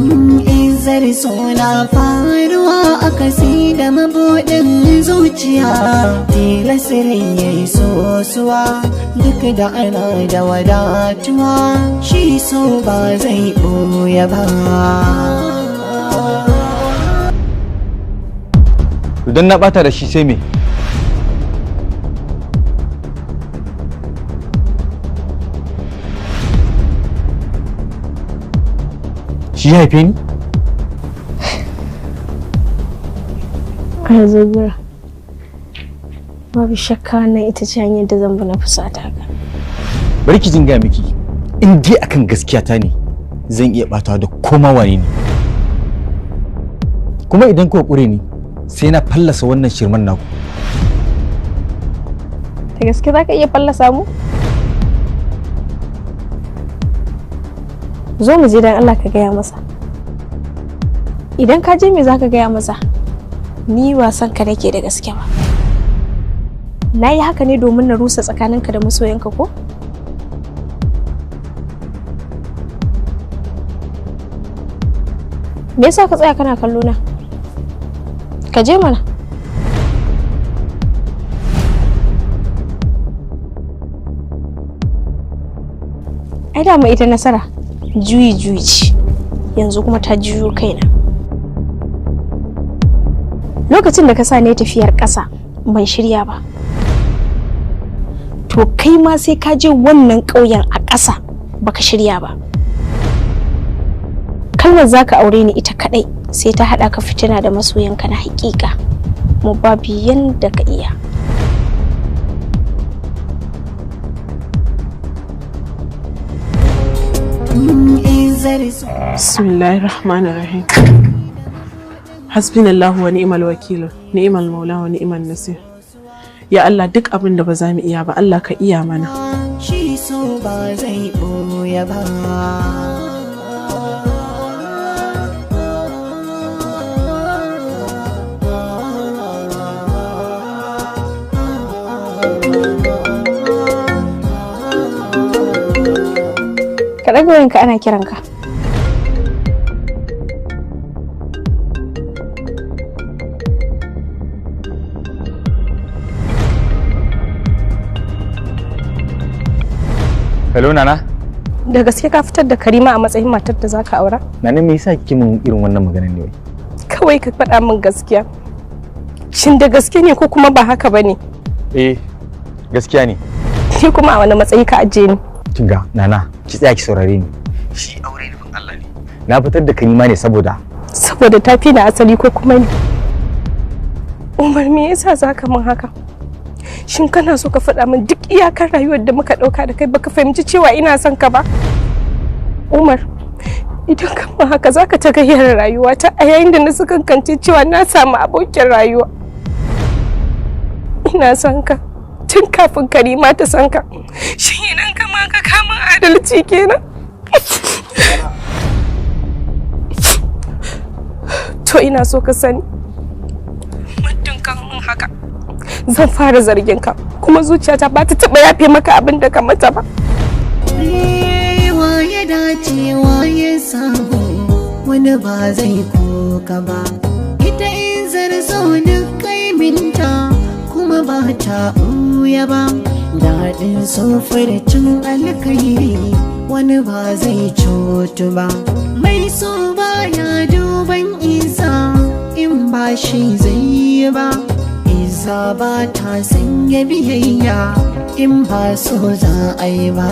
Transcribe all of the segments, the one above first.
Izzar suna faruwa a kasi da mabuɗin zuciya, tilasirin ya yi sosuwa duk da ana da wadatuwa, shi so ba zai ɓoye ba. Idan na ɓata da shi sai me? Shi ya haife ni? Arzubura, babu shakka nan ita ce hanyar da zan bi na fusata ka. Bari ki jin gaya miki, in dai akan gaskiya ta ne zan iya ɓatawa da koma wane ne. Kuma idan kuka ƙure ni sai na fallasa wannan shirman naku. Da gaske za ka iya fallasa mu? Zo mu je don Allah ka gaya masa. Idan ka je me za ka gaya masa? Ni wasan ka nake da gaske ba. Na yi haka ne domin na rusa tsakaninka da masoyanka ko? Me yasa ka tsaya kana kallo na? Ka je mana. Ai da mu ita nasara juyi ce, yanzu kuma ta juyo kaina. Lokacin da ka sa ne tafiyar ƙasa ban shirya ba, to kai ma sai ka je wannan ƙauyen a ƙasa baka shirya ba. Kalmar za ka aure ni ita kaɗai sai ta haɗa ka fitina da masoyanka na haƙiƙa, mu babu yanda ka iya. Bismillahirrahmanirrahim. Hasbunallahu wa ni'mal wakil, ni'mal maula wa ni'mal nasir. Ya Allah, duk abin da ba za mu iya ba Allah ka iya mana. Shi so ba zai ɓoye ba. Ka ɗaga wayanka ana kiranka. Hello Nana? Da gaske ka fitar da Karima a matsayin matar da zaka aura? Nana me yasa kike min irin wannan maganar ne wai? Kawai ka faɗa min gaskiya. Shin da gaske ne ko kuma ba haka bane? Eh, gaskiya ne. Ni kuma a wani matsayi ka ajiye ni? Kinga Nana, ki tsaya ki saurare ni. Shi aure nufin Allah ne. Na fitar da Karima ne saboda ta fi na asali ko kuma ne? Umar, me yasa zaka min haka? Shin kana so ka faɗa min duk iyakar rayuwar da muka ɗauka da kai baka fahimci cewa ina son ka ba? Umar, idan ka min haka zaka ta gayyar rayuwata a yayin da na sakankance cewa na samu abokin rayuwa. Ina son ka tun kafin Karima ta san ka. Shin idan ka ma ka kama adalci kenan? To ina so ka sani, muddin kan mun haka zan fara zargin ka, kuma zuciyata ba ta taɓa yafe maka abin da ka mata ba. Wa ya dace wa ya samu wani ba zai koka ba. Ita Izzar so duk kaiminta kuma ba ta ɓuya ba. Daɗin sofar cin alkairi wani ba zai cutu ba. Mai so ba ya duban isa in ba shi zai yi ba. Isa ba ta sanya biyayya in ba so za a yi ba.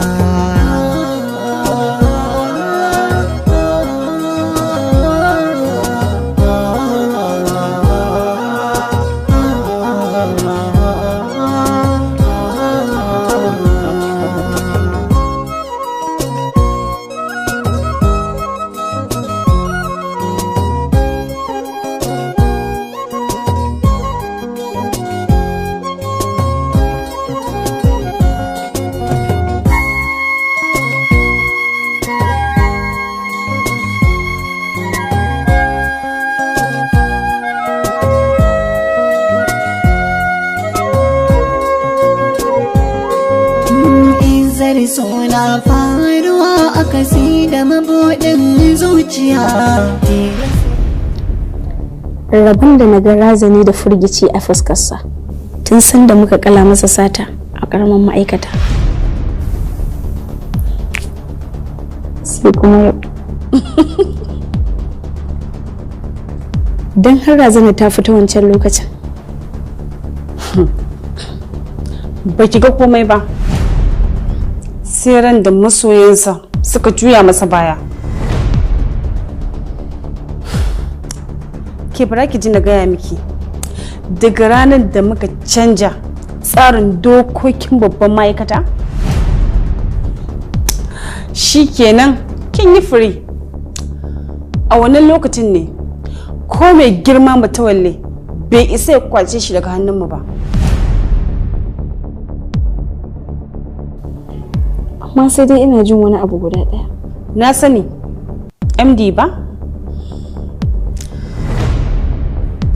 Suna faruwa akasi da mabuɗin zuciya. Rabon da na ga razani da firgici a fuskarsa tun sanda muka kala masa sata a ƙaramin ma'aikata. Sai kuma yau. Don har razana ta fita wancan lokacin. Ba ki ga komai ba. Sai ran da masoyansa suka juya masa baya. Ke bara ki ji na gaya miki. Daga ranar da muka canja tsarin dokokin babban ma'aikata, shi kenan kin yi firi. A wannan lokacin ne ko mai girma matawalle bai isa ya kwace shi daga hannunmu ba. Amma sai dai ina jin wani abu guda ɗaya. Na sani, MD ba?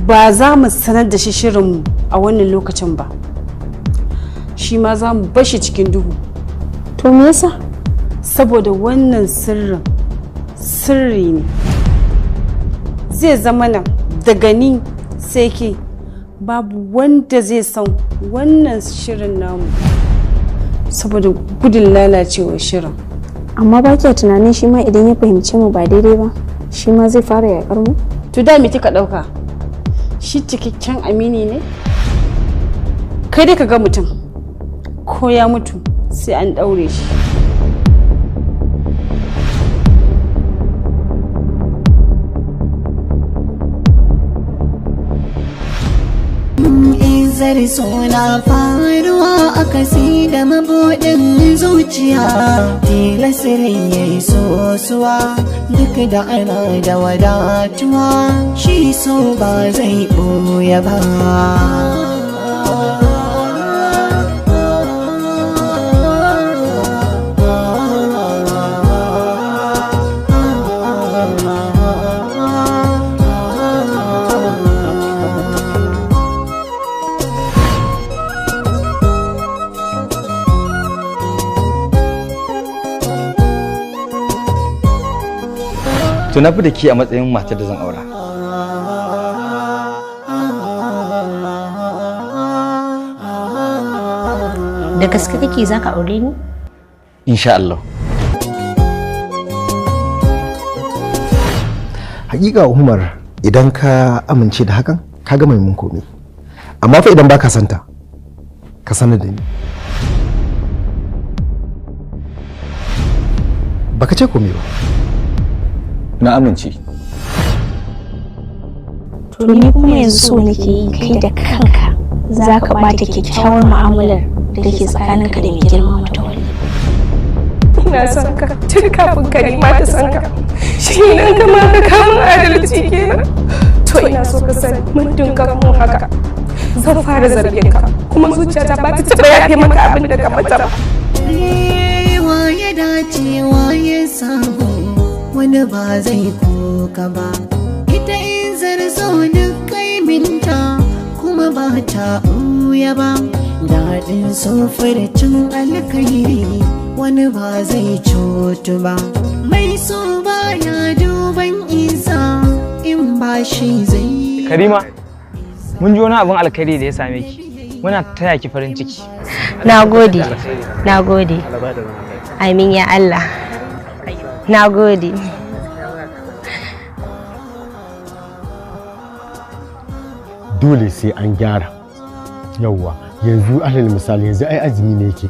Ba za mu sanar da shi shirinmu a wannan lokacin ba. Shi ma za mu bashi cikin duhu. To me yasa? Saboda wannan sirri ne. Zai zama nan daga ni sai ke babu wanda zai san wannan shirin namu. Saboda gudun lalacewar shirin. Amma ba kiya tunanin shi ma idan ya fahimce mu ba daidai ba, shi ma zai fara yaƙar mu? To da me kika ɗauka? Shi cikakken amini ne? Kai dai ka ga mutum ko ya mutu sai an ɗaure shi. Izzar suna faruwa akasi da mabuɗin zuciya. Tilasirin ya yi sosuwa duk da ana da wadatuwa. Shi so ba zai ɓoye ba. To na fi da ke a matsayin matar da zan aura. Da gaske kake za ka aure ni? Insha Allah. Hakika Umar, idan ka amince da hakan ka ga mai mun komai. Amma fa idan baka santa ka sanar da ni. Baka ce komai ba. Na amince. To ni kuma yanzu so nake yi kai da kanka za ka bata kyakkyawar mu'amalar da ke tsakaninka da mai girma mutawalli. Ina son ka tun kafin ka nima ta san ka. Shi nan ka ma ka kamun adalci kenan. To ina so ka sani muddin ka mun haka. Zan fara zargin ka kuma zuciyata ba ta taɓa yafe maka abin da ka mata ba. Waye dace waye sabo wani ba zai koka ba. Ita Izzar so duk kai minta kuma ba ta ɓuya ba. Daɗin so furcin alkairi wani ba zai cutu ba. Mai so ba ya duban isa in ba shi zai. Karima, mun ji wani abin alkhairi da ya same ki. Muna taya ki farin ciki. Na gode. Amin ya Allah. Na gode. Dole sai an gyara. Yawwa, yanzu alal misali yanzu ai azumi ne yake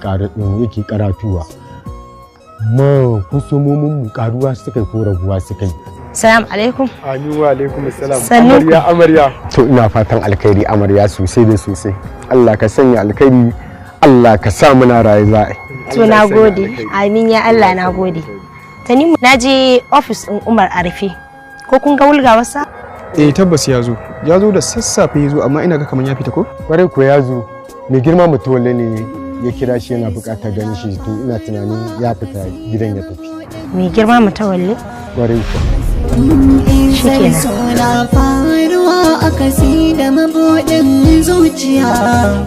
karatuwa. Ma kusumomin mu karuwa suka ko raguwa suka yi. Assalamu alaikum. Amin wa alaikum assalam. Sannu. Amarya. To ina fatan alkhairi amarya sosai da sosai. Allah ka sanya alkhairi, Allah ka sa muna rayu za'a. To na gode. Amin ya Allah, na gode. Tanimu, na je ofis ɗin Umar a rufe. Ko kun ga wulgawarsa? Tabbas ya zo da sassafe ya zo, amma ina ga kamar ya fita ko? Kwarai ko ya zo. Mai girma mutuwalle ne ya kira shi yana buƙatar ganin shi, to ina tunanin ya fita gidan ya tafi. Mai girma mutawalle? Kwarai ko. Izzar suna faruwa a kasi da mabuɗin zuciya,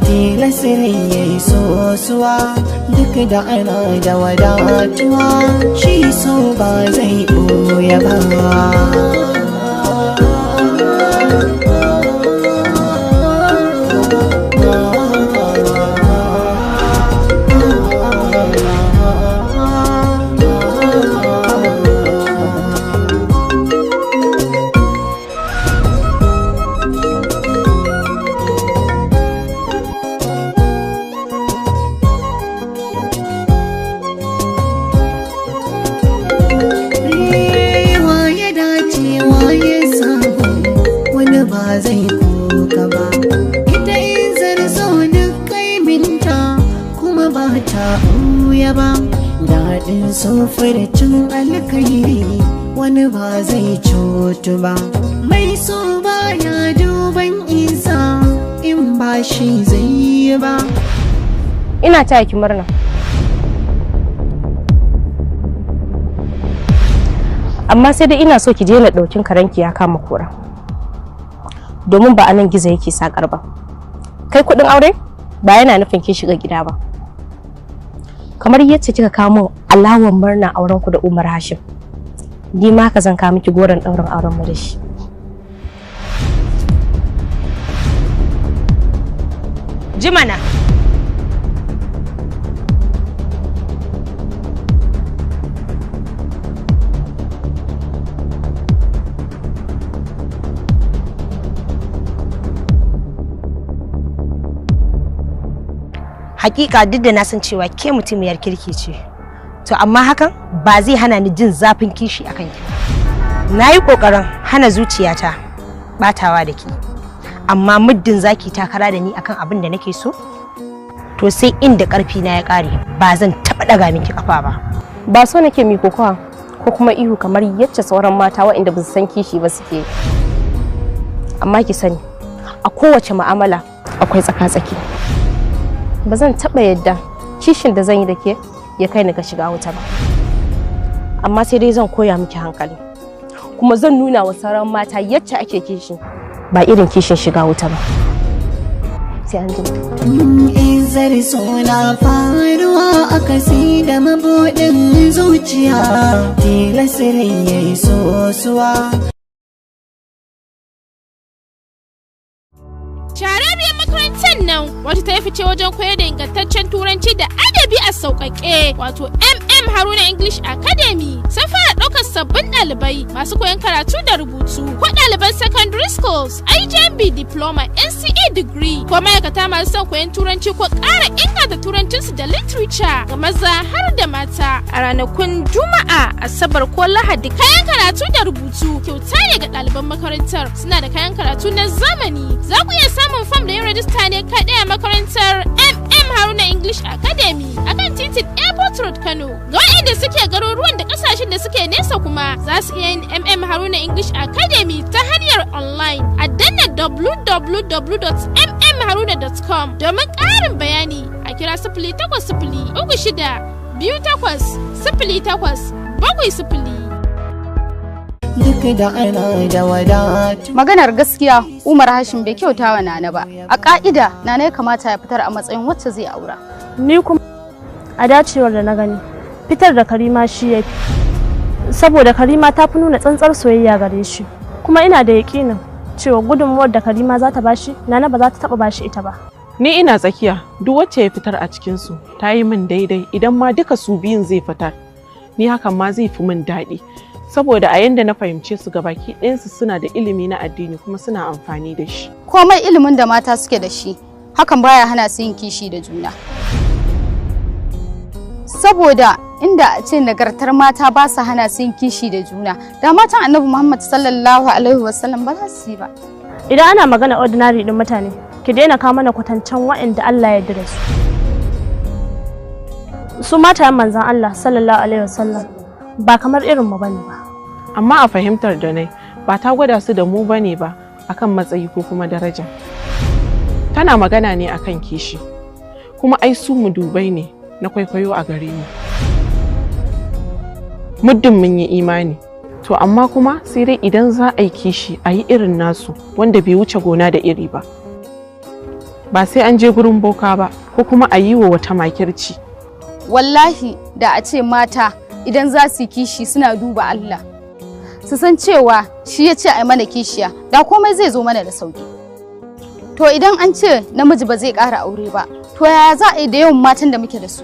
tilasirin ya yi sosuwa duk da ana da wadatuwa, shi so ba zai ɓoye ba. Zai kuka ba ita Izzar so duk kaiminta kuma ba ta ɓuya ba, daɗin sofircin alkairi wani ba zai cutu ba, mai so ba ya duban isa in ba shi zai yi ba. Ina taya ki murna. Amma sai dai ina so ki daina ɗaukin karanki ya kama kura. Domin ba anan gizo yake sakar ba. Kai kudin aure ba yana nufin kin shiga gida ba. Kamar yacce kika kawo min alawar murna auren ku da Umar Hashim, ni ma ka zan kawo miki goron daurin auren mu da shi. Jimana hakika duk da na san cewa ke mutumiyar kirki ce, to amma hakan ba zai hana ni jin zafin kishi akan ki. Na yi kokarin hana zuciyata batawa da ki, amma muddin zaki takara da ni akan abin da nake so, to sai inda karfi na ya kare ba zan taba daga miki kafa ba. Ba so nake mi kokowa ko kuma ihu kamar yacce sauran mata waɗanda ba su san kishi ba suke. Amma ki sani, a kowace mu'amala akwai tsaka-tsaki. Ba zan taɓa yadda kishin da zan yi da ke ya kai ni ga shiga wuta ba, amma sai dai zan koya miki hankali, kuma zan nuna wa sauran mata yacce ake kishi, ba irin kishin shiga wuta ba. Sai an jima. Izzar suna faruwa a kasi da mabuɗin zuciya, tilasirin ya yi sosuwa. Shararriyar makarantar nan wata ta fice wajen koyar da ingantaccen turanci da adabi a sauƙaƙe, wato Haruna English Academy, sun fara ɗaukar sabbin ɗalibai masu koyon karatu da rubutu ko ɗaliban secondary schools, IJMB diploma, NCA degree ko ma'aikata masu son koyon turanci ko ƙara inganta turancinsu da literature ga maza har da mata a ranakun Juma'a, Asabar ko Lahadi. Kayan karatu da rubutu kyauta ne ga ɗaliban makarantar. Suna da kayan karatu na zamani. Za ku iya samun fam da yin rajista ne kaɗai a makarantar Haruna English Academy akan titin Airport Road Kano. Ga waɗanda suke garuruwan da ƙasashen da suke nesa kuma za su iya yin Haruna English Academy ta hanyar online a danna www.mmharuna.com. Domin ƙarin bayani a kira 0800-36-08-70. Duk da ana da wadatu. Maganar gaskiya Umar Hashim bai kyauta wa Nana ba. A ka'ida Nana ya kamata ya fitar a matsayin wacce zai aura. Ni kuma a dacewar da na gani fitar da Karima shi yafi. Saboda Karima ta fi nuna tsantsar soyayya gare shi. Kuma ina da yakinin cewa gudunmuwar da Karima za ta bashi, Nana ba za ta taba bashi ita ba. Ni ina tsakiya, duk wacce ya fitar a cikin su ta yi min daidai. Idan ma duka su biyun zai fitar, ni hakan ma zai fi min daɗi. Saboda a yanda na fahimce su gabaki ɗayansu suna da ilimi na addini kuma suna amfani da shi. Komai ilimin da mata suke da shi, hakan baya hana su yin kishi da juna. Saboda inda a ce nagartar mata ba su hana su yin kishi da juna, da matan Annabi Muhammad sallallahu alaihi wasallam ba za su yi ba. Idan ana magana ordinary din mutane, ki daina kawo mana kwatancen waɗanda Allah ya yarda da su. Su matayen manzon Allah sallallahu alaihi wasallam ba kamar irin mu bane ba. Amma a fahimtar da nai ba ta gwada su da mu bane ba akan matsayi ko kuma daraja. Tana magana ne akan kishi. Kuma ai su mu dubai ne na kwaikwayo a gare mu. Muddin mun yi imani To amma kuma sai dai idan za a yi kishi a yi irin nasu wanda bai wuce gona da iri ba. Ba sai an je gurin boka ba ko kuma a yi wa wata makirci. Wallahi da a ce mata idan za su yi kishi suna duba Allah. Su san cewa shi ya ce a mana kishiya da komai zai zo mana da sauki. To idan an ce namiji ba zai ƙara aure ba, to yaya za a yi da yawan matan da muke da su?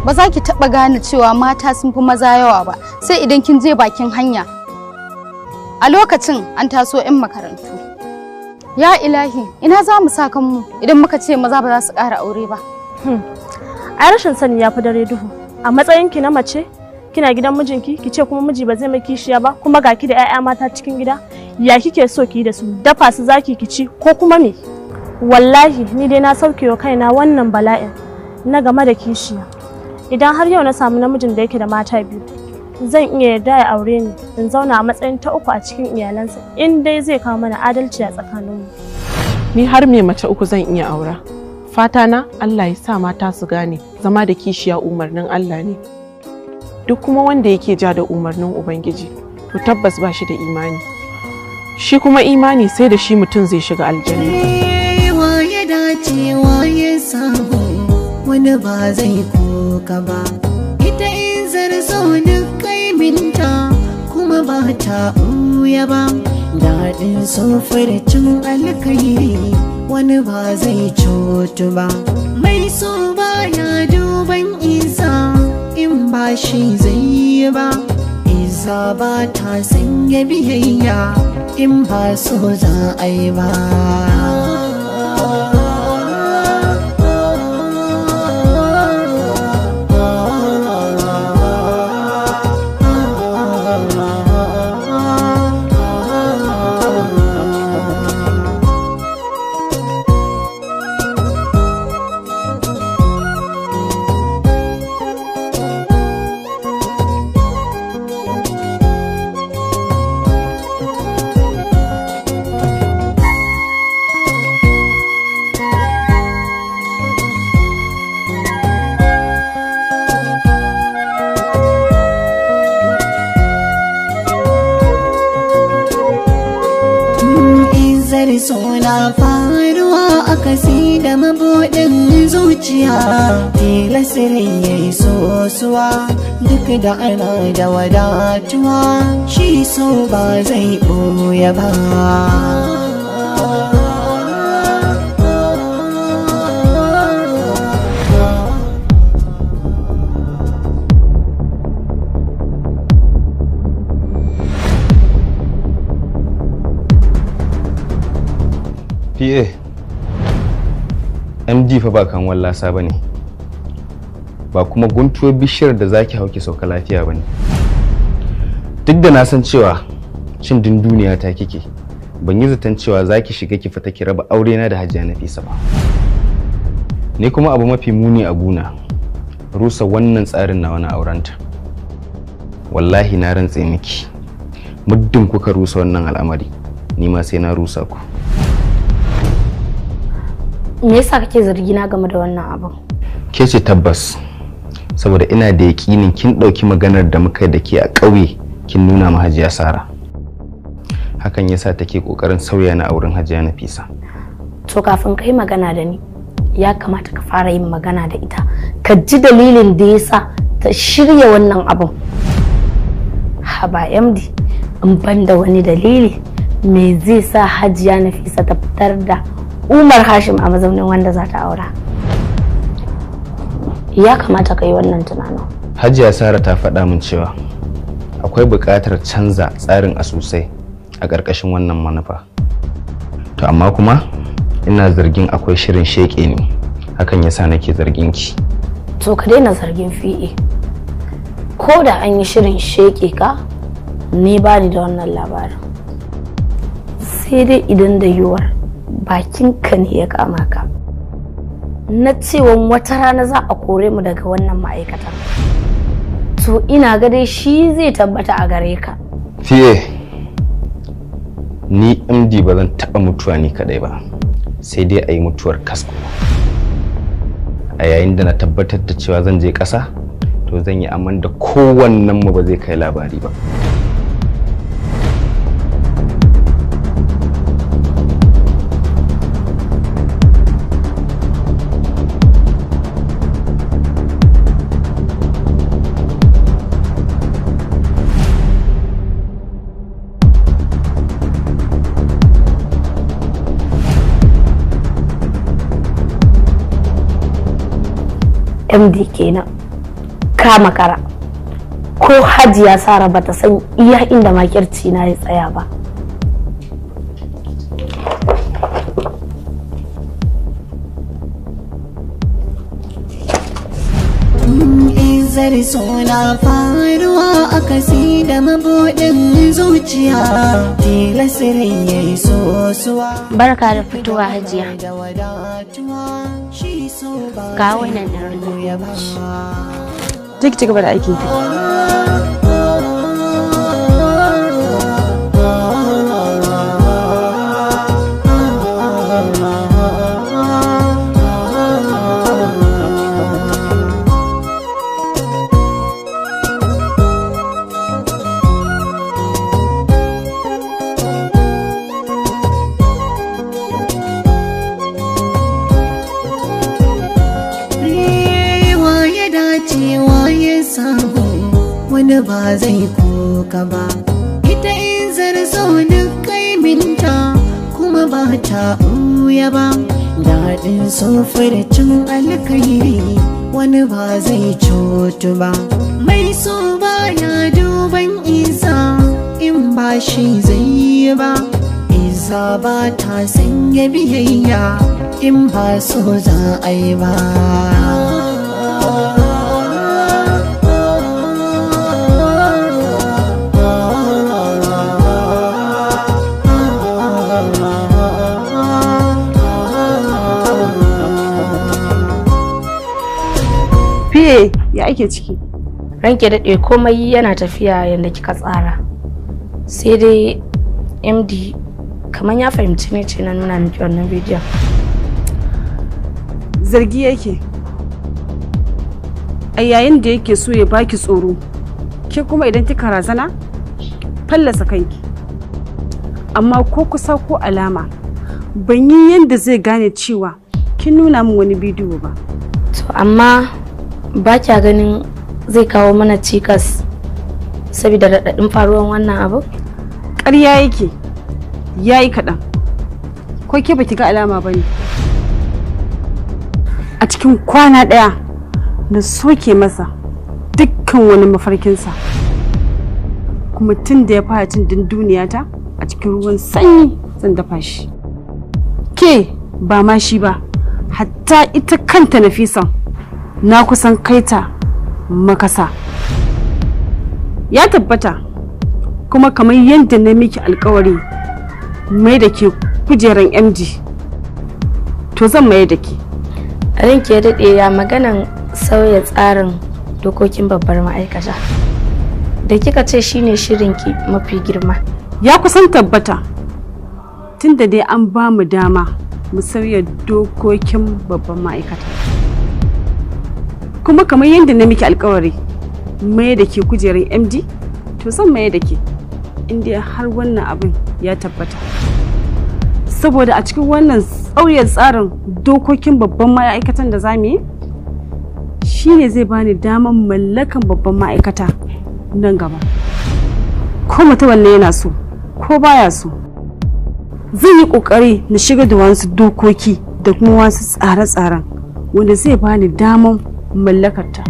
Ba za ki taɓa gane cewa mata sun fi maza yawa ba, sai idan kin je bakin hanya. A lokacin an taso 'yan makarantu. Ya ilahi, ina za mu sa kanmu idan muka ce maza ba za su ƙara aure ba? Ai rashin sani ya fi dare duhu. A matsayinki na mace, kina gidan mijinki, ki ce kuma miji ba zai mai kishiya ba, kuma ga ki da 'ya'ya mata cikin gida, ya kike so ki yi da su? Dafa su zaki ki ci ko kuma me? Wallahi ni dai na sauke wa kaina wannan bala'in na game da kishiya. Idan har yau na samu namijin da yake da mata biyu, zan iya yarda ya aure ni in zauna a matsayin ta uku a cikin iyalansa in dai zai kawo mana adalci a tsakaninmu. Ni har me mace uku zan iya aura. Fata na Allah ya sa mata su gane zama da kishiya umarnin Allah ne. Duk kuma wanda yake ja da umarnin Ubangiji to tabbas ba shi da imani. Shi kuma imani sai da shi mutum zai shiga aljanna. Ya dace ya samu wani ba zai koka ba. Ita Izzar so duk kaiminta kuma ba ta ɓuya ba. Daɗin so furcin alkairi wani ba zai cutu ba. Mai so ba ya duban isa in ba shi zai yi ba. Isa ba ta sanya biyayya in ba so za a yi ba. Suna faruwa a kasi da mabuɗin zuciya, tilasirin ya yi sosuwa duk da ana da wadatuwa, shi so ba zai ɓoye ba. PA, MD fa ba kan wallasa bane, ba kuma guntuwar bishiyar da zaki hauki sauka lafiya bane. Duk da na san cewa cin duniya ta kike, ban yi zaton cewa zaki shiga ki fita ki raba aure na da Hajiya Nafisa ba. Ni kuma abu mafi muni a guna, rusa wannan tsarin na wani aurenta. Wallahi na rantse miki, muddin kuka rusa wannan al'amari, ni ma sai na rusa ku. Me yasa kake zargi na game da wannan abin? Ke ce tabbas, saboda ina da yakinin kin dauki maganar da muka da ke a ƙauye kin nuna ma Hajiya Sara. Hakan yasa take kokarin sauya na auren Hajiya Nafisa. To kafin kai magana da ni, ya kamata ka fara yin magana da ita. Ka ji dalilin da yasa ta shirya wannan abin. Haba MD, in ban da wani dalili, me zai sa Hajiya Nafisa ta fitar da Umar Hashim a mazaunin wanda za ta aura? Ya kamata ka yi wannan tunanin. Hajiya Sara ta faɗa min cewa akwai buƙatar canza tsarin asusai a ƙarƙashin wannan manufa. To amma kuma ina zargin akwai shirin sheƙe ne, hakan yasa nake zargin ki. To ka daina zargin fi'e. Ko da an yi shirin sheƙe ka, ni ba ni da wannan labarin. Sai dai idan da yiwuwar bakinka ne ya kama ka na cewa wata rana za a kore mu daga wannan ma'aikata, to ina ga dai shi zai tabbata a gare ka. Fiye, ni MD ba zan taɓa mutuwa ni kaɗai ba, sai dai a yi mutuwar kasko. A yayin da na tabbatar da cewa zan je ƙasa, to zan yi aman da kowannen mu ba zai kai labari ba. MD kenan ka makara ko Hajiya Sara bata san iya inda makirci na ya tsaya ba. Izzar suna faruwa a kasi da mabuɗin zuciya, tilasirin ya yi sosuwa. Barka da fitowa Hajiya. Ga wannan ɗan ki ci gaba da aikin ki. Wani ba zai koka ba, ita Izzar so duk kaiminta kuma ba ta ɓuya ba. Daɗin cin alkairi wani ba zai cutu ba. Mai so ba ya duban isa in ba shi zai yi ba. Izza ba ta sanya biyayya in ba so za a yi ba. Ya ake ciki? Ranke daɗe komai yana tafiya yadda kika tsara. Sai dai MD kamar ya fahimci ne ce na nuna miki wannan bidiyon. Zargi yake. A yayin da yake so ya baki tsoro, ke kuma idan kika razana, fallasa kanki. Amma ko kusa ko alama, ban yi yadda zai gane cewa kin nuna min wani bidiyo ba. To amma ba kya ganin zai kawo mana cikas saboda raɗaɗin faruwan wannan abu? Ƙarya yake, yayi kaɗan. Ko ke baki ga alama bane? A cikin kwana ɗaya na soke masa dukkan wani mafarkinsa, kuma tun da ya fara cin dunduniyata a cikin ruwan sanyi zan dafa shi. Ke ba ma shi ba, hatta ita kanta Nafisan na kusan kaita makasa. Ya tabbata kuma kamar yadda na miki alkawari mai da ke kujeran MD, to zan mai da ke. Ranki ya daɗe ya maganan sauya tsarin dokokin babbar ma'aikata da kika ce shine shirinki mafi girma. Ya kusan tabbata, tunda dai an ba mu dama mu sauya dokokin babban ma'aikata. Kuma kamar yadda na miki alkawari mai da ke kujerar MD, to zan mai da ke inda har wannan abin ya tabbata. Saboda a cikin wannan sauya tsarin dokokin babban ma'aikatan da zamu yi, shine zai bani damar mallakan babban ma'aikata nan gaba. Ko mutawalle yana so ko baya so, zan yi kokari na shiga da wasu dokoki da kuma wasu tsare-tsaren wanda zai bani damar mallakarta.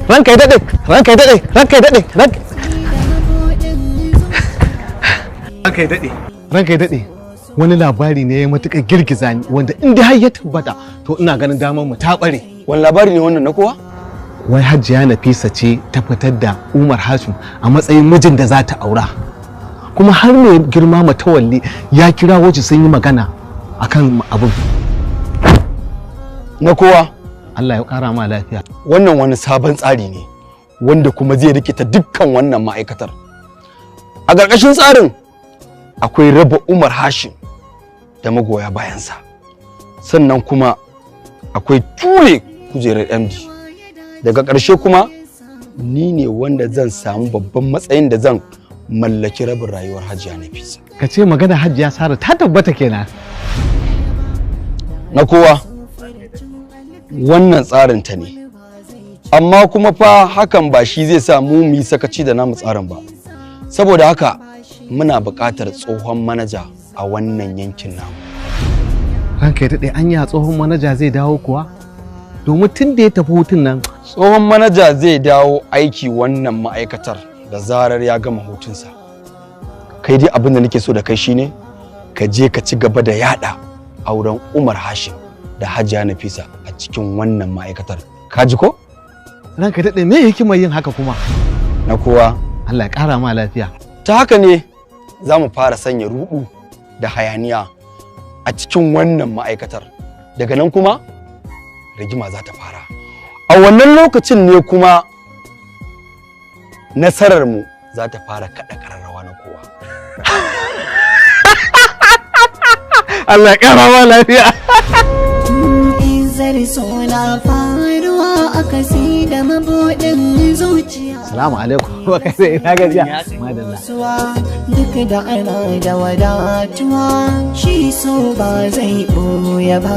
Ranka ya daɗe, ranka ya daɗe, ranka ya daɗe, ranka ya daɗe, ranka ya daɗe. Wani labari ne ya matuƙar girgiza ni wanda in dai har ya tabbata to ina ganin damar mu ta ɓare. Wani labari ne wannan na kowa? Wai Hajiya Nafisa ce ta fitar da Umar Hashim a matsayin mijin da za ta aura. Kuma har mai girma Matawalle ya kira wacce sun yi magana akan abin. Na kowa? Allah ya ƙara ma lafiya. Wannan wani sabon tsari ne wanda kuma zai rikita dukkan wannan ma'aikatar. A ƙarƙashin tsarin akwai raba Umar Hashim da magoya bayansa, sannan kuma akwai ture kujerar MD. Daga ƙarshe kuma ni ne wanda zan samu babban matsayin da zan mallaki rabin rayuwar Hajiya Nafisa. Ka ce magana Hajiya Sara ta tabbata kenan. Na kowa wannan tsarin ta ne, amma kuma fa hakan ba shi zai sa mu yi sakaci da namu tsarin ba. saboda haka muna buƙatar tsohon manaja a wannan yankin namu. Ranka ya daɗe anya tsohon manaja zai dawo kuwa? Domin tun da ya tafi hutun nan. Tsohon manaja zai dawo aiki wannan ma'aikatar da zarar ya gama hutunsa. Kai dai abin da nake so da kai shine ka je ka ci gaba da yada auren Umar Hashim da Hajiya Nafisa a cikin wannan ma'aikatar. Ka ji ko? Ranka ya daɗe me hikimar yin haka kuma? Na kowa. Allah ya ƙara ma lafiya. Ta haka ne za mu fara sanya ruɗu da hayaniya a cikin wannan ma'aikatar. Daga nan kuma rigima za ta fara. A wannan lokacin ne kuma nasararmu za ta fara kaɗa ƙararrawa na kowa. Allah ya ƙara ma lafiya. Izzar suna faruwa a kasi da mabuɗin zuciya. Salamu alaikum. Wa kai ina gajiya. Madalla. Duk da ana da wadatuwa shi so ba zai ɓoye ba.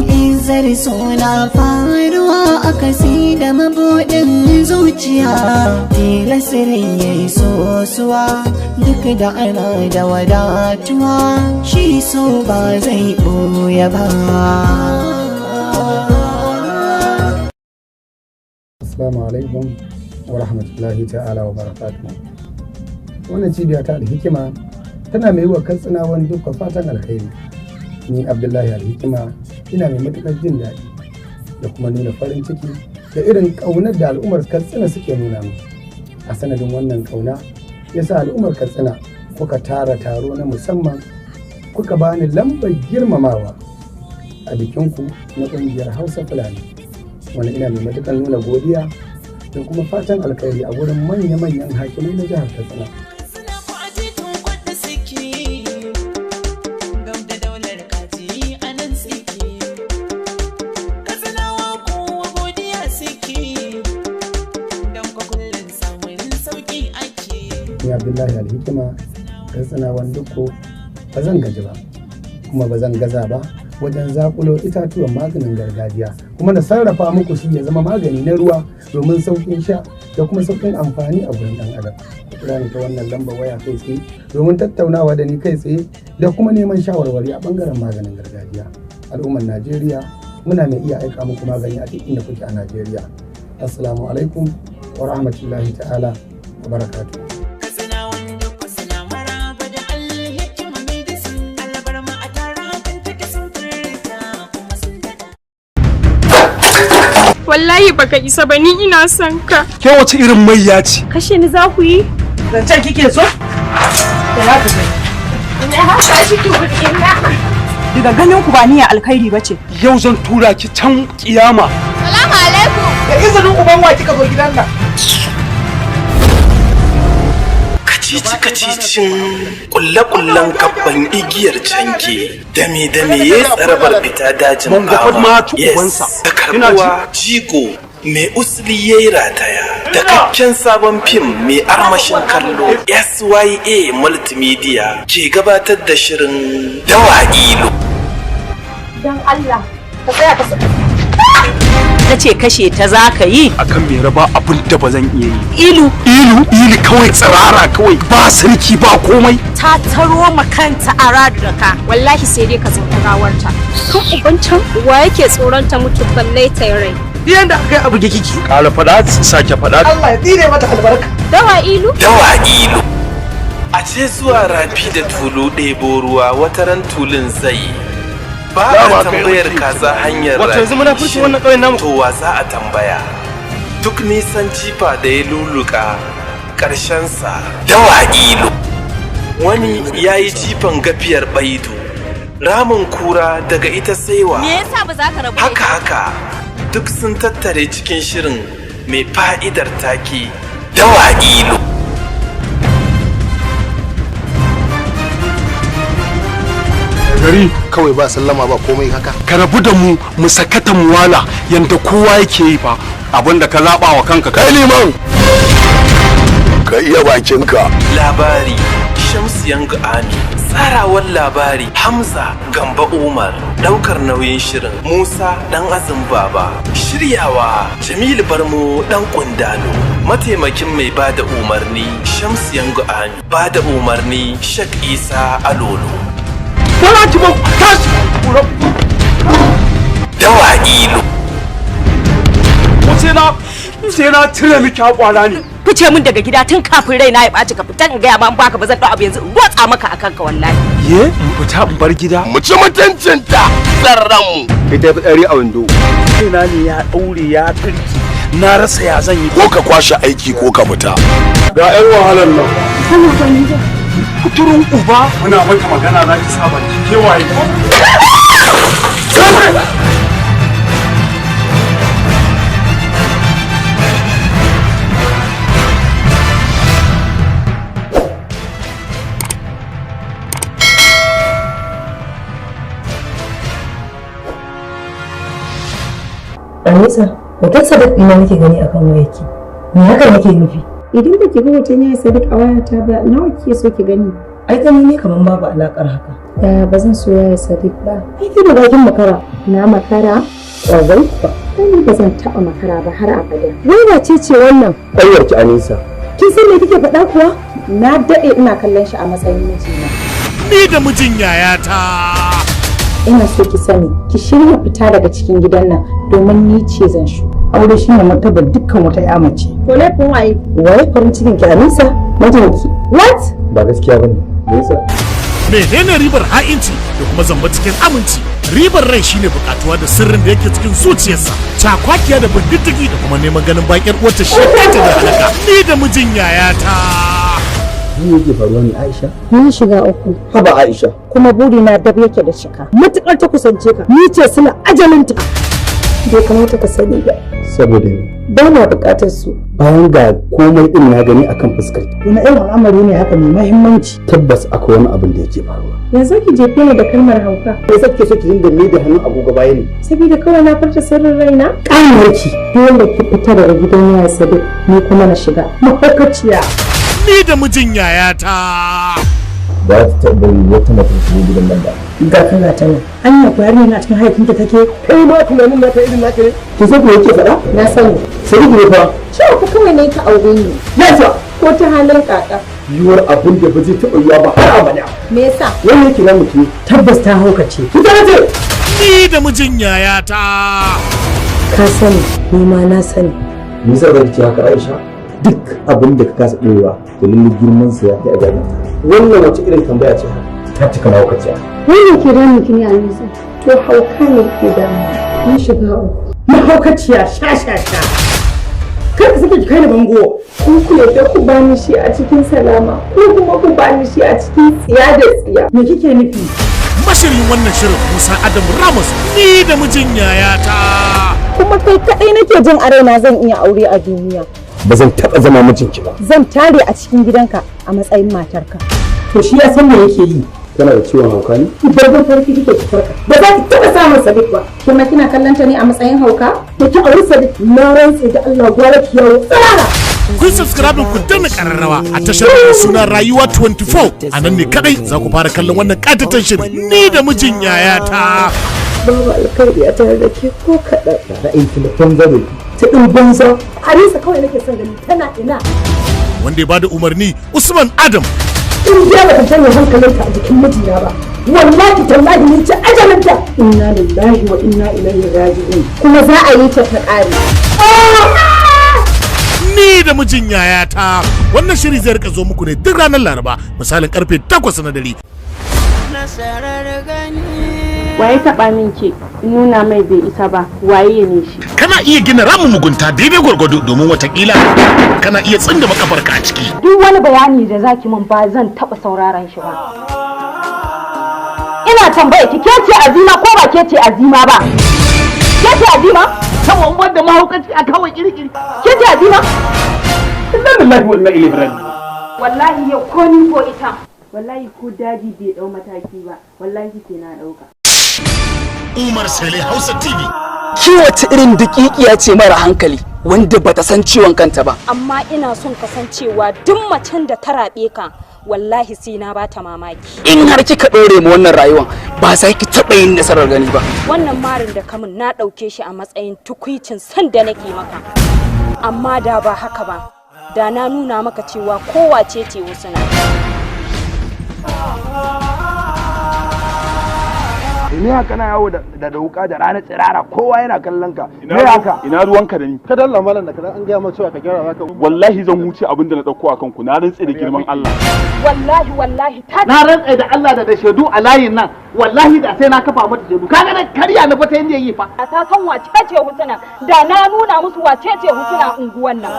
Izzar suna faruwa a kasi da mabuɗin zuciya. Tilasirin ya yi sosuwa duk da ana da wadatuwa shi so ba zai ɓoye ba. Assalamu alaikum wa rahmatullahi ta'ala wa barakatuhu. Wannan cibiya ta Alhikima tana mai wa katsinawan dukkan fatan alkhairi. Ni Abdullahi Alhikima ina mai matuƙar jin daɗi da kuma nuna farin ciki da irin ƙaunar da al'ummar Katsina suke nuna mu. A sanadin wannan ƙauna ya sa al'ummar Katsina kuka tara taro na musamman kuka bani lambar girmamawa a bikinku na ƙungiyar Hausa Fulani. Wani ina mai matuƙar nuna godiya da kuma fatan alkhairi a wurin manya-manyan hakimai na jihar Katsina. Ni Abdullahi Alhikima Katsinawan Dukko ba zan gaji ba kuma ba zan gaza ba wajen zakulo itatuwan maganin gargajiya kuma na sarrafa muku shi ya zama magani na ruwa domin sauƙin sha da kuma sauƙin amfani a gurin ɗan adam. Ku kira ni ta wannan lambar waya kai tsaye domin tattaunawa da ni kai tsaye da kuma neman shawarwari a ɓangaren maganin gargajiya. Al'ummar Najeriya muna mai iya aika muku magani a duk inda kuke a Najeriya. Assalamu alaikum wa rahmatullahi ta'ala wa barakatuh. Wallahi baka isa ba, ni ina son ka. Ke wace irin mayya ce? Kashe ni za ku yi? Zancen kike so? Da za ka gani. Ina haka shi ina. Daga ganin ku ba niyyar alkhairi bace. Yau zan tura ki can kiyama. Salamu alaikum. Da izinin uban wa kika zo gidan nan. Kacici-kacicin kulle-kullen kabban igiyar canke dame-dame ya tsarabar fita dajin bawa. Yes, da karbuwa jigo mai usli ya yi rataya da kakken sabon fim mai armashin kallo. SYA Multimedia ke gabatar da shirin Dawa'ilu. Don Allah, ka tsaya ka ta ce kashe ta za ka yi akan me raba abin da ba zan iya yi. Ilu kawai tsirara kawai ba sarki ba komai. ta taro ma kanta a radu da ka. wallahi sai dai ka tsinta gawarta. Kan ubancan wa yake tsoron ta mutu balle ta rai. Yanda aka yi abu da kiki. Kala faɗa sake faɗa. Allah ya tsire mata albarka. Dawa'ilu. A ce zuwa rafi da tulu ɗebo ruwa wataran tulun zai. Ba a tambayar kaza hanyar rafi. Wato yanzu muna furci wannan ƙauyen namu. To wa za a tambaya? Duk nisan jifa da ya luluka ƙarshensa Dawa'ilu. Wani ya yi jifan gafiyar baidu. Ramin kura daga ita saiwa. Me yasa ba za ka rabu? Haka duk sun tattare cikin shirin mai fa'idar take Dawa'ilu. gari kawai ba sallama ba komai haka. Ka rabu da mu mu sakata mu wala yanda kowa yake yi fa abinda ka zaba wa kanka. Kai liman ka iya bakinka. Labari Shamsiyan Ga'ani, tsarawar labari Hamza Gamba Umar, daukar nauyin shirin Musa Dan Azum Baba, shiryawa Jamilu Barmo Dan Kundalo, mataimakin mai bada umarni Shamsiyan Ga'ani, bada umarni Shek Isa Alolo. Dawa Ilo. Sai na cire miki hakwara ne. Fice min daga gida tun kafin raina ya ɓaci ka fita in gaya ma in baka ba zan ɗau abu yanzu in rotsa maka akan ka wallahi. Ye in fita in bar gida. Mu ci mutuncinta tsarran mu. Ita fi ɗari a wando. Kaina ne ya ɗaure ya tsirki. Na rasa ya zan yi. Ko ka kwashe aiki ko ka fita. Ga 'yan wahalar nan. Kana kwani da. Kuturun uba. Muna maka magana za ki saba ki kewaye. Anisa, hoton Sadiq ɗina nake gani akan wayarki. Me haka nake nufi? Idan ba ki ga hoton yayi Sadiq a wayata ba, nawa kike so ki gani? Ai gani ne kaman babu alakar haka. Yaya ba zan so yayi Sadiq ba? Ai ki da bakin makara. Na makara? Ƙwarai ba. Ai ba zan taɓa makara ba har abada. Wai wace ce wannan? Ƙwayarki Anisa. Kin san me kike faɗa kuwa? Na daɗe ina kallon shi a matsayin mijina. Ni da mijin yayata. Ina so ki sani, ki shirya fita daga cikin gidan nan domin ni ce zan shu. Aure shi ne martabar dukkan wata ya mace. To laifin waye? Waye farin cikin ki Anisa? Mijinki. What? Ba gaskiya bane. Me yasa? Menene ribar ha'inci da kuma zamba cikin aminci? Ribar rai shine bukatuwa da sirrin da yake cikin zuciyarsa. Cakwakiya da bindiddigi da kuma neman ganin bakiyar uwarta shi ta da halaka. Ni da mijin yayata. Me yake faruwa ne Aisha? Ni shiga uku. Haba Aisha. Kuma burina dab yake da cika. Matukar ta kusance ka, ni ce suna ajalinta. Bai kamata ka sani ba. Saboda ne. Ba na bukatar su. Bayan ga komai din na gani akan fuskar. Wani irin al'amari ne haka mai muhimmanci. Tabbas akwai wani abin da yake faruwa. Yanzu ki jefe ni da kalmar hauka. Me yasa kike so ki dinga mai da hannun agogo baya ne? Saboda kawai na farta sirrin raina. Ƙanwarki. Dole ki fita daga gidan yaya Sadiq, ni kuma na shiga. Mahaukaciya. Ni da mijin yayata. Ba ta taɓa wata mace ta shigo gidan nan ba. Ga kana ta nan. Anya ko yarinya na cikin haifinta take. Kai ma tunanin na ta irin naka ne. Ki san ko yake faɗa? Na sani. Sai ki fa. Cewa ku kawai ne ka aure ni. Yasa. Ko ta halin kaka. Yiwuwar abin da ba zai taɓa yiwa ba har abada. Me yasa? Wannan yake na mutum. Tabbas ta haukace. Ki ta ce. Ni da mijin yayata. Ka sani, ni ma na sani. Me yasa ba ki haka Aisha? Duk abin da ka kasa ɗorewa da lullu girman sa ya kai a gaba. Wannan wace irin tambaya ce ta cika mahaukaciya. Wannan ke da miki ne Alisa. To hauka ne ke da ni shiga uku. Mahaukaciya sha. Kar ka sake ki kai ni bango. Kun kule da ku bani shi a cikin salama, ko kuma ku bani shi a cikin tsiya da tsiya. Me kike nufi? Mashirin wannan shirin Musa Adam Ramos, ni da mijin yayata. Kuma kai kaɗai nake jin a raina zan iya aure a duniya. Ba zan taɓa zama mijinki ba. Zan tare a cikin gidanka a matsayin matarka. To shi ya san me yake yi. Kana da ciwon hauka ne? Babban farki kike ki farka. Ba za ki taɓa samun Sadiq ba. Kuma kina kallon ta ne a matsayin hauka? Da ki aure Sadiq na rantse da Allah gwara ki yawo tsara. Kun subscribe ku danna kararrawa a tashar mai suna Rayuwa 24. A nan ne kadai za ku fara kallon wannan katatan shirin ni da mijin yayata. Babu alkhairi a tare da ke ko kaɗan. Ra'ayin telefon zabe. Ta ɗin banza. Harisa kawai nake son gani tana ina. Wanda ya bada umarni Usman Adam. In dai ba ta janye hankalinta a jikin mijina ba. Wallahi tallahi ne ce ajalinta. Inna lillahi wa inna ilaihi raji'un. Kuma za a yi ta ƙare. Ni da mijin yayata. Wannan shiri zai rika zo muku ne duk ranar Laraba misalin karfe 8 na dare. Waye taɓa min ke nuna mai bai isa ba, waye ne shi? Kana iya gina ramin mugunta daidai gwargwado domin watakila kana iya tsinda makafarka a ciki. Duk wani bayani da zaki min ba zan taɓa sauraron shi ba. Ina tambaye ki ke ce Azima ko ba ke ce Azima ba? Ke ce Azima? Saboda wanda mahaukaci a kawai kirkiri. Ke ce Azima? Inna lillahi wa inna ilaihi raji'un. Wallahi yau ko ni ko ita wallahi ko daji bai dau mataki ba wallahi ke na dauka. Umar Sale Hausa TV. Kiwace irin dakikiya ce mara hankali wanda bata san ciwon kanta ba. Amma ina son kasancewa duk macen da ta rabe ka wallahi sai na bata mamaki. In har kika dore mu wannan rayuwar ba sai ki taba yin nasarar gani ba. Wannan marin da kamun na dauke shi a matsayin tukuicin san da nake maka. Amma da ba haka ba. Da na nuna maka cewa kowace ce Husna. Me haka na yawo da wuka da rana tsirara kowa yana kallon ka. Me haka? Ina ruwanka da ni? Ka dalla mallan da kadan an ga maka cewa ka gyara zaka. Wallahi zan huce abin da na dauko akan ku. Na rantse da girman Allah. Wallahi ta na rantse da Allah da shaidu a layin nan. Wallahi da sai na kafa mata shaidu. Kaga da kariya na fata yanda yi fa. Ta san wace ce Husna. Da na nuna musu wace ce Husna unguwan nan.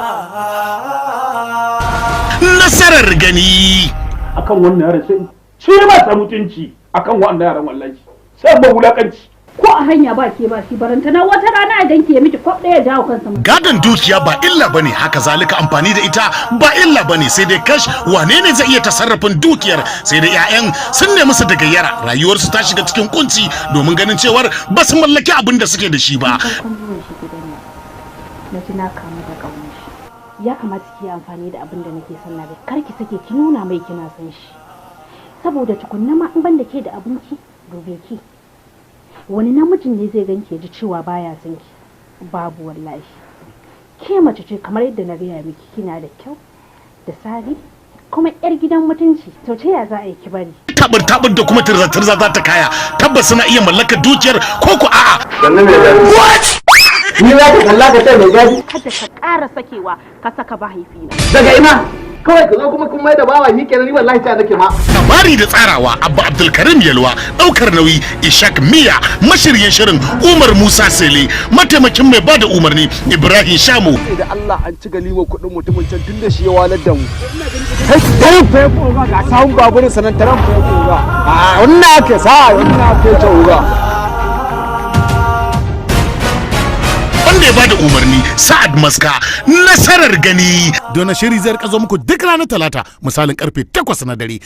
Nasarar gani. Akan wannan yaran sai shi ma ta mutunci akan wannan yaran wallahi. Sai ba wulakanci. Ko a hanya ba ke ba shi barantana wata rana idan ke miki kwaf ɗaya jawo kansa. Gadon dukiya ba illa bane, haka zalika amfani da ita ba illa bane, sai dai kash wane ne zai iya tasarrafin dukiyar, sai dai 'ya'yan sun nemi su da gayyara, rayuwarsu ta shiga cikin kunci domin ganin cewar ba su mallaki abin da suke da shi ba. Na ji na kamu da ƙaunar shi. Ya kamata ki yi amfani da abin da nake son na kar ki sake ki nuna mai kina son shi. Saboda tukunna ma in ban da ke da abinci gobe ki. Wani namijin ne zai ganke ji cewa baya son ki. Babu wallahi. Ke mace ce kamar yadda na gaya miki kina da kyau da sari kuma yar gidan mutunci. To ta ya za a yi ki bari? Tabur da kuma tirza za ta kaya. Tabbas suna iya mallakar dukiyar ko ku a'a. What? Ni za ka kalla ka ce mai gadi? Kada ka ƙara sakewa ka saka mahaifina. Daga ina? Kawai ka zo kuma kun mai da bawa ni kenan ni wallahi ta nake ma. Labari da tsarawa Abba Abdulkarim Yalwa, daukar nauyi Ishak Miya, mashiryin shirin Umar Musa Sele, mataimakin mai bada umarni Ibrahim Shamu. Da Allah an ci galima kuɗin mutumin can tun da shi ya walar da mu. Taran fa ko ga sawun baburin sanan taran fa ko ga. A wannan ake sa wannan ake tauga. Wanda ya bada umarni Sa'ad Maska, nasarar gani. Dona shiri zai rika zo muku duk ranar Talata misalin karfe 8 na dare.